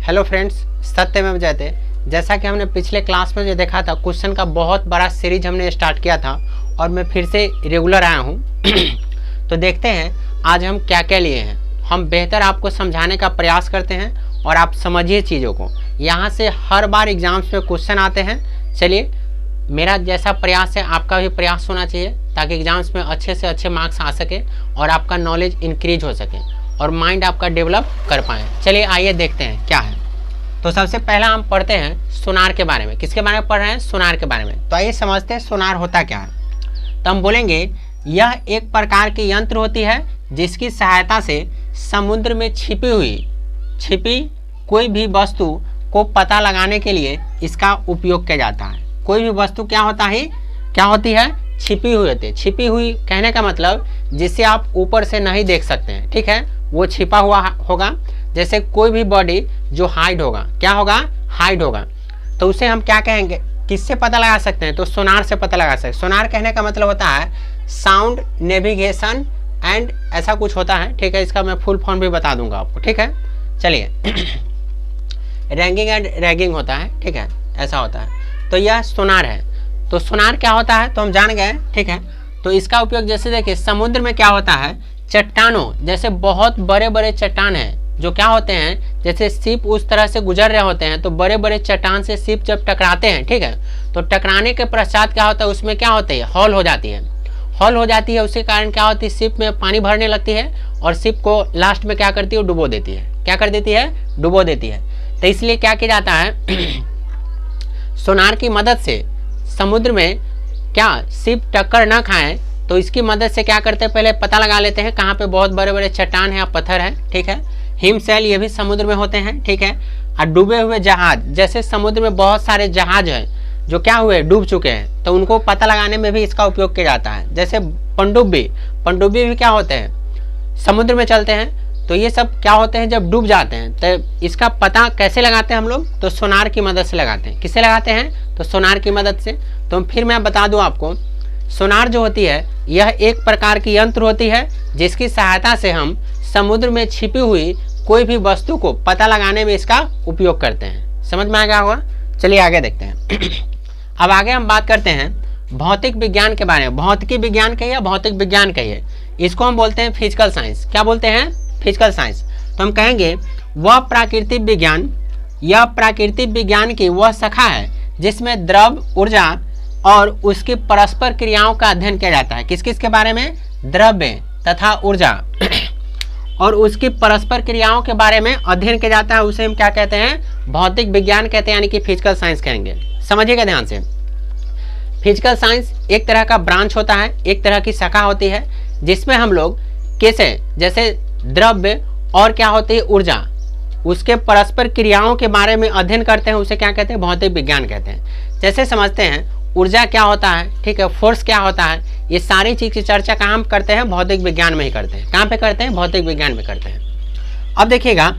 Hello friends, सत्यमेव जयते। जैसा कि हमने पिछले क्लास में जो देखा था, क्वेश्चन का बहुत बड़ा सीरीज हमने स्टार्ट किया था और मैं फिर से रेगुलर आया हूँ। तो देखते हैं आज हम क्या क्या लिए हैं। हम बेहतर आपको समझाने का प्रयास करते हैं और आप समझिए चीज़ों को। यहाँ से हर बार एग्जाम्स में क्वेश्चन आते हैं। चलिए, मेरा जैसा प्रयास है आपका भी प्रयास होना चाहिए ताकि एग्जाम्स में अच्छे से अच्छे मार्क्स आ सके और आपका नॉलेज इंक्रीज हो सके और माइंड आपका डेवलप कर पाए। चलिए आइए देखते हैं क्या है। तो सबसे पहला हम पढ़ते हैं सोनार के बारे में। किसके बारे में पढ़ रहे हैं? सोनार के बारे में। तो आइए समझते हैं सोनार होता क्या है। तो हम बोलेंगे यह एक प्रकार की यंत्र होती है जिसकी सहायता से समुद्र में छिपी कोई भी वस्तु को पता लगाने के लिए इसका उपयोग किया जाता है। कोई भी वस्तु क्या होती है? छिपी हुई होती है। छिपी हुई कहने का मतलब जिसे आप ऊपर से नहीं देख सकते हैं, ठीक है, वो छिपा हुआ होगा। जैसे कोई भी बॉडी जो हाइड होगा, क्या होगा? हाइड होगा। तो उसे हम क्या कहेंगे? किससे पता लगा सकते हैं? तो सोनार से पता लगा सकते हैं। सोनार कहने का मतलब होता है साउंड नेविगेशन एंड ऐसा कुछ होता है, ठीक है। इसका मैं फुल फॉर्म भी बता दूंगा आपको, ठीक है। चलिए रैंगिंग एंड रैगिंग होता है, ठीक है, ऐसा होता है। तो यह सोनार है। तो सोनार क्या होता है तो हम जान गए, ठीक है। तो इसका उपयोग जैसे देखिए समुद्र में क्या होता है, चट्टानों जैसे बहुत बड़े बड़े चट्टान हैं जो क्या होते हैं, जैसे शिप उस तरह से गुजर रहे होते हैं तो बड़े बड़े चट्टान से शिप जब टकराते हैं, ठीक है, तो टकराने के पश्चात क्या होता है, उसमें क्या होती है, हॉल हो जाती है। हॉल हो जाती है, उसके कारण क्या होती है, शिप में पानी भरने लगती है और शिप को लास्ट में क्या करती है, डुबो देती है। क्या कर देती है? डुबो देती है। तो इसलिए क्या किया जाता है सोनार की मदद से समुद्र में क्या शिप टक्कर ना खाएं, तो इसकी मदद से क्या करते हैं, पहले पता लगा लेते हैं कहाँ पे बहुत बड़े बड़े चट्टान हैं या पत्थर हैं, ठीक है। हिमशैल ये भी समुद्र में होते हैं, ठीक है। और डूबे हुए जहाज, जैसे समुद्र में बहुत सारे जहाज हैं जो क्या हुए, डूब चुके हैं, तो उनको पता लगाने में भी इसका उपयोग किया जाता है। जैसे पनडुब्बी भी क्या होते हैं, समुद्र में चलते हैं। तो ये सब क्या होते हैं, जब डूब जाते हैं तो इसका पता कैसे लगाते हैं हम लोग, तो सोनार की मदद से लगाते हैं। किससे लगाते हैं? तो सोनार की मदद से। तो फिर मैं बता दूं आपको, सोनार जो होती है यह एक प्रकार की यंत्र होती है जिसकी सहायता से हम समुद्र में छिपी हुई कोई भी वस्तु को पता लगाने में इसका उपयोग करते हैं। समझ में आ गया होगा। चलिए आगे देखते हैं। अब आगे हम बात करते हैं भौतिक विज्ञान के बारे में। भौतिकी विज्ञान कहिए, भौतिक विज्ञान कहिए, इसको हम बोलते हैं फिजिकल साइंस। क्या बोलते हैं? Physical science. तो हम कहेंगे वह प्राकृतिक विज्ञान, यह प्राकृतिक विज्ञान की वह शाखा है जिसमें द्रव, ऊर्जा और उसकी परस्पर क्रियाओं का अध्ययन किया जाता है। किस किस के बारे में? द्रव्य तथा ऊर्जा और उसकी परस्पर क्रियाओं के बारे में अध्ययन किया जाता है। उसे हम क्या कहते हैं? भौतिक विज्ञान कहते हैं, यानी कि फिजिकल साइंस कहेंगे। समझिएगा ध्यान से। फिजिकल साइंस एक तरह का ब्रांच होता है, एक तरह की शाखा होती है जिसमें हम लोग कैसे, जैसे द्रव्य और क्या होती है, ऊर्जा, उसके परस्पर क्रियाओं के बारे में अध्ययन करते हैं। उसे क्या कहते हैं? भौतिक विज्ञान कहते हैं। जैसे समझते हैं ऊर्जा क्या होता है, ठीक है, फोर्स क्या होता है, ये सारी चीज की चर्चा कहाँ हम करते हैं? भौतिक विज्ञान में ही करते हैं। कहाँ पे करते हैं? भौतिक विज्ञान में करते हैं। अब देखिएगा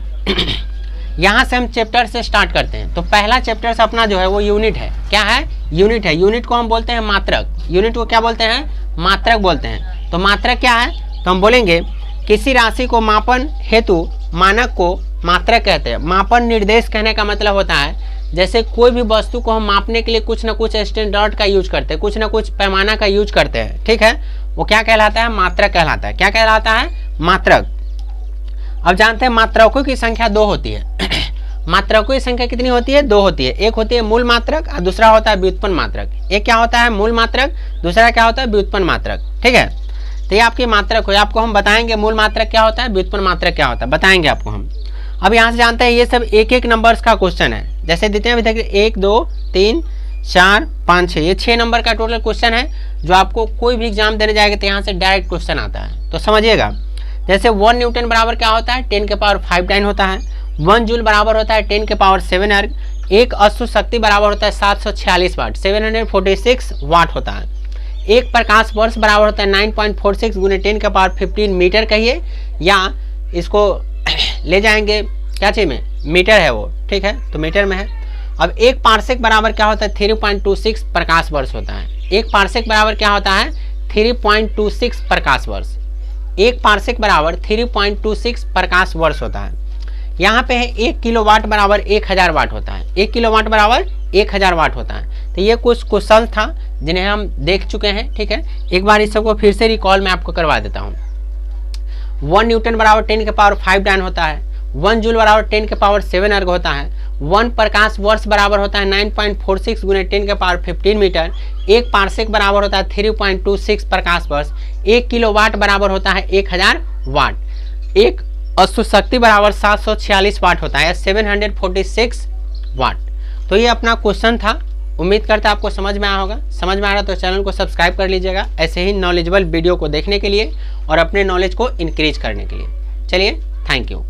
यहाँ से हम चैप्टर से स्टार्ट करते हैं। तो पहला चैप्टर से अपना जो है वो यूनिट है। क्या है? यूनिट है। यूनिट को हम बोलते हैं मात्रक। यूनिट को क्या बोलते हैं? मात्रक बोलते हैं। तो मात्रक क्या है? तो हम बोलेंगे किसी राशि को मापन हेतु मानक को मात्रक कहते हैं। मापन निर्देश कहने का मतलब होता है जैसे कोई भी वस्तु को हम मापने के लिए कुछ ना कुछ स्टैंडर्ड का यूज करते हैं, कुछ ना कुछ पैमाना का यूज करते हैं, ठीक है, वो क्या कहलाता है? मात्रक कहलाता है। क्या कहलाता है? मात्रक। अब जानते हैं मात्रकों की संख्या 2 होती है। मात्रकों की संख्या कितनी होती है? 2 होती है। एक होती है मूल मात्रक और दूसरा होता है व्युत्पन्न मात्रक। एक क्या होता है? मूल मात्रक। दूसरा क्या होता है? व्युत्पन्न मात्रक, ठीक है। तो ये आपकी मात्रक हो, आपको हम बताएंगे मूल मात्रक क्या होता है, व्युत्पन्न मात्रक क्या होता है, बताएंगे आपको हम। अब यहाँ से जानते हैं ये सब एक एक नंबर्स का क्वेश्चन है। जैसे देते हैं अभी तक 1 2 3 4 5 6, ये 6 नंबर का टोटल क्वेश्चन है जो आपको कोई भी एग्जाम देने जाएगा तो यहाँ से डायरेक्ट क्वेश्चन आता है। तो समझिएगा, जैसे 1 न्यूटन बराबर क्या होता है? 10 के पावर 5 टाइन होता है। 1 जूल बराबर होता है 10 के पावर 7 अर्ग। एक अश्व शक्ति बराबर होता है 746 वाट, 746 वाट होता है। एक प्रकाश वर्ष बराबर होता है 9.46 गुने 10 के पावर 15 मीटर कहिए, या इसको ले जाएंगे क्या चीज में? मीटर है वो, ठीक है, तो मीटर में है। अब एक पार्सेक बराबर क्या होता है? 3.26 प्रकाश वर्ष होता है। एक पार्सेक बराबर क्या होता है? 3.26 प्रकाश वर्ष। एक पार्सेक बराबर 3.26 प्रकाश वर्ष होता है। यहाँ पे है 1 किलोवाट बराबर 1000 वाट होता है, 1 किलोवाट बराबर 1000 वाट होता है। तो ये कुछ क्वेश्चन था जिन्हें हम देख चुके हैं, ठीक है। एक बार इस सबको फिर से रिकॉल मैं आपको करवा देता हूँ। 1 न्यूटन बराबर 10 के पावर 5 डायन होता है, 1 जूल बराबर 10 के पावर 7 अर्ग होता है, 1 प्रकाश वर्ष बराबर होता है 9.46 गुने 10 के पावर 15 मीटर, 1 पार्सेक बराबर होता है 3.26 प्रकाश वर्ष, 1 किलोवाट बराबर होता है 1000 वाट, 1 अश्व शक्ति बराबर 746 वाट होता है, 746 वाट। तो ये अपना क्वेश्चन था। उम्मीद करता है आपको समझ में आया होगा। समझ में आ रहा तो चैनल को सब्सक्राइब कर लीजिएगा ऐसे ही नॉलेजेबल वीडियो को देखने के लिए और अपने नॉलेज को इंक्रीज करने के लिए। चलिए, थैंक यू।